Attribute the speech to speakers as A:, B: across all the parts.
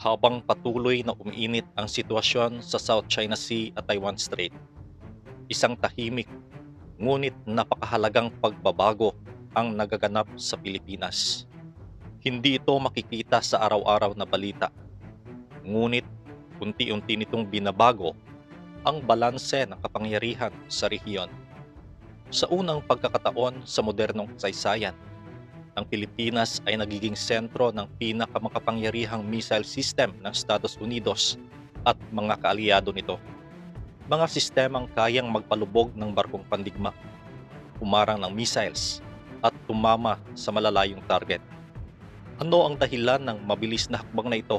A: Habang patuloy na umiinit ang sitwasyon sa South China Sea at Taiwan Strait, isang tahimik ngunit napakahalagang pagbabago ang nagaganap sa Pilipinas. Hindi ito makikita sa araw-araw na balita, ngunit unti-unti nitong binabago ang balanse ng kapangyarihan sa rehiyon. Sa unang pagkakataon sa modernong kasaysayan, ang Pilipinas ay nagiging sentro ng pinakamakapangyarihang missile system ng Estados Unidos at mga kaalyado nito. Mga sistemang kayang magpalubog ng barkong pandigma, humarang ng missiles, at tumama sa malalayong target. Ano ang dahilan ng mabilis na hakbang na ito?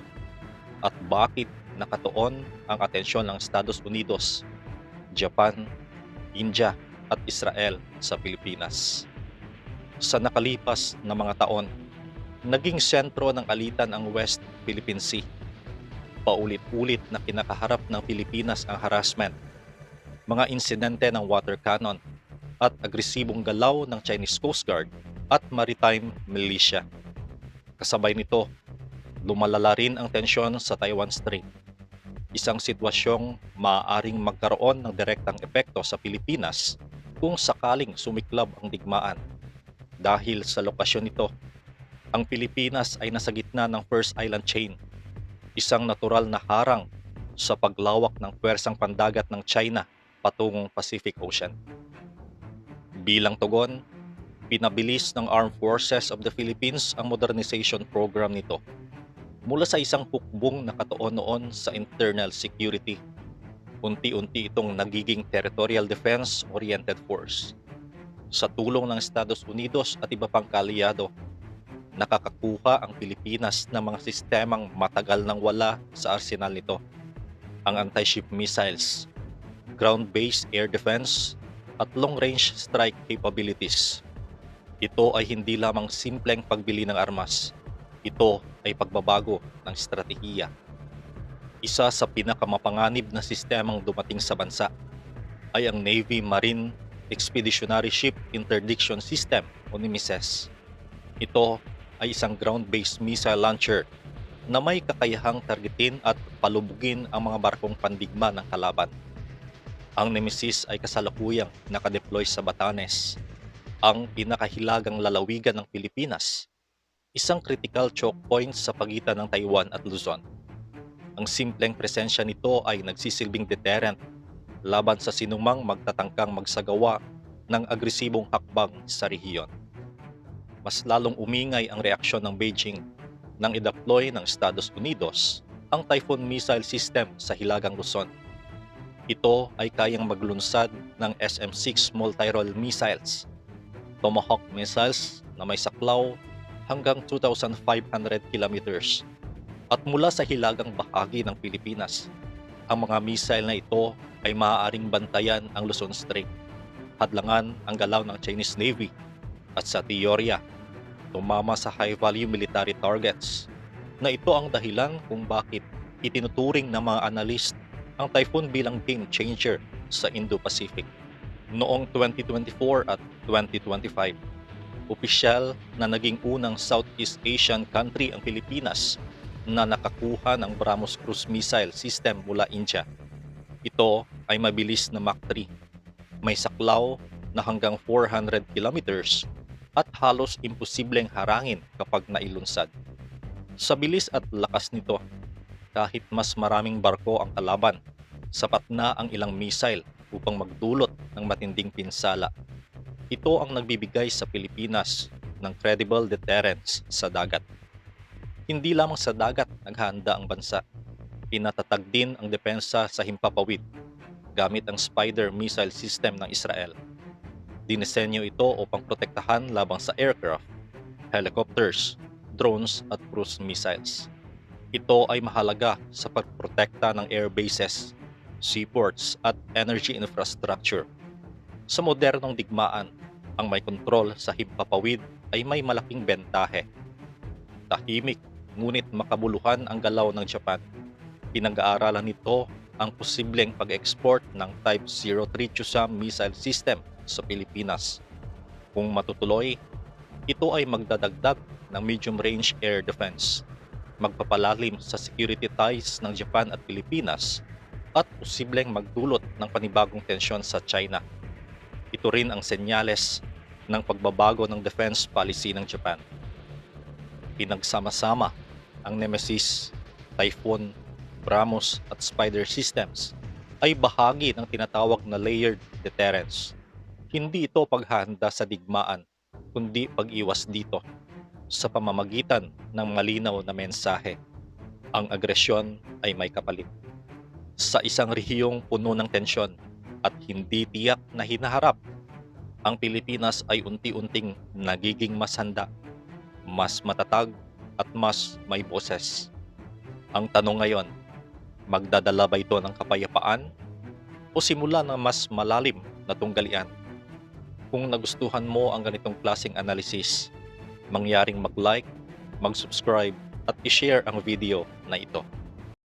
A: At bakit nakatuon ang atensyon ng Estados Unidos, Japan, India at Israel sa Pilipinas? Sa nakalipas na mga taon, naging sentro ng alitan ang West Philippine Sea. Paulit-ulit na kinakaharap ng Pilipinas ang harassment, mga insidente ng water cannon, at agresibong galaw ng Chinese Coast Guard at maritime militia. Kasabay nito, lumalala rin ang tensyon sa Taiwan Strait, isang sitwasyong maaaring magkaroon ng direktang epekto sa Pilipinas kung sakaling sumiklab ang digmaan. Dahil sa lokasyon nito, ang Pilipinas ay nasa gitna ng First Island Chain, isang natural na harang sa paglawak ng pwersang pandagat ng China patungong Pacific Ocean. Bilang tugon, pinabilis ng Armed Forces of the Philippines ang modernization program nito mula sa isang hukbong nakatuon noon sa internal security. Unti-unti itong nagiging territorial defense-oriented force. Sa tulong ng Estados Unidos at iba pang kaalyado, nakakakuha ang Pilipinas ng mga sistemang matagal nang wala sa arsenal nito. Ang anti-ship missiles, ground-based air defense, at long-range strike capabilities. Ito ay hindi lamang simpleng pagbili ng armas. Ito ay pagbabago ng estratehiya. Isa sa pinakamapanganib na sistemang dumating sa bansa ay ang Navy Marine Expeditionary Ship Interdiction System o NIMISES. Ito ay isang ground-based missile launcher na may kakayahang targetin at palubugin ang mga barkong pandigma ng kalaban. Ang Nemesis ay kasalukuyang nakadeploy sa Batanes, ang pinakahilagang lalawigan ng Pilipinas, isang critical choke point sa pagitan ng Taiwan at Luzon. Ang simpleng presensya nito ay nagsisilbing deterrent laban sa sinumang magtatangkang magsagawa ng agresibong hakbang sa rehiyon. Mas lalong umingay ang reaksyon ng Beijing nang i-deploy ng Estados Unidos ang Typhoon missile system sa Hilagang Luzon. Ito ay kayang maglunsad ng SM-6 multi-role missiles, Tomahawk missiles na may saklaw hanggang 2,500 kilometers. At mula sa hilagang bahagi ng Pilipinas, ang mga missile na ito ay maaaring bantayan ang Luzon Strait, hadlangan ang galaw ng Chinese Navy, at sa teorya, tumama sa high-value military targets, na ito ang dahilan kung bakit itinuturing ng mga analyst ang Typhoon bilang game changer sa Indo-Pacific. Noong 2024 at 2025, opisyal na naging unang Southeast Asian country ang Pilipinas na nakakuha ng BrahMos cruise missile system mula India. Ito ay mabilis na Mach 3, may saklaw na hanggang 400 kilometers at halos imposibleng harangin kapag nailunsad. Sa bilis at lakas nito, kahit mas maraming barko ang kalaban, sapat na ang ilang missile upang magdulot ng matinding pinsala. Ito ang nagbibigay sa Pilipinas ng credible deterrence sa dagat. Hindi lamang sa dagat naghahanda ang bansa, pinatatag din ang depensa sa himpapawid gamit ang Spider missile system ng Israel. Dinisenyo ito upang protektahan labang sa aircraft, helicopters, drones at cruise missiles. Ito ay mahalaga sa pagprotekta ng air bases, seaports at energy infrastructure. Sa modernong digmaan, ang may kontrol sa himpapawid ay may malaking bentahe. Tahimik ngunit makabuluhan ang galaw ng Japan. Pinag-aaralan nito ang posibleng pag-export ng Type 03 Chusam missile system sa Pilipinas. Kung matutuloy, ito ay magdadagdag ng medium-range air defense. magpapalalim sa security ties ng Japan at Pilipinas at posibleng magdulot ng panibagong tensyon sa China. Ito rin ang senyales ng pagbabago ng defense policy ng Japan. Pinagsama-sama ang Nemesis, Typhoon, BrahMos at Spider systems ay bahagi ng tinatawag na layered deterrence. Hindi ito paghahanda sa digmaan, kundi pag-iwas dito sa pamamagitan ng malinaw na mensahe. Ang agresyon ay may kapalit. Sa isang rehiyong puno ng tensyon at hindi tiyak na hinaharap, ang Pilipinas ay unti-unting nagiging mas handa, mas matatag at mas may boses. Ang tanong ngayon, magdadala ba ito ng kapayapaan o simula ng mas malalim na tunggalian? Kung nagustuhan mo ang ganitong klaseng analysis, mangyaring mag-like, mag-subscribe at i-share ang video na ito.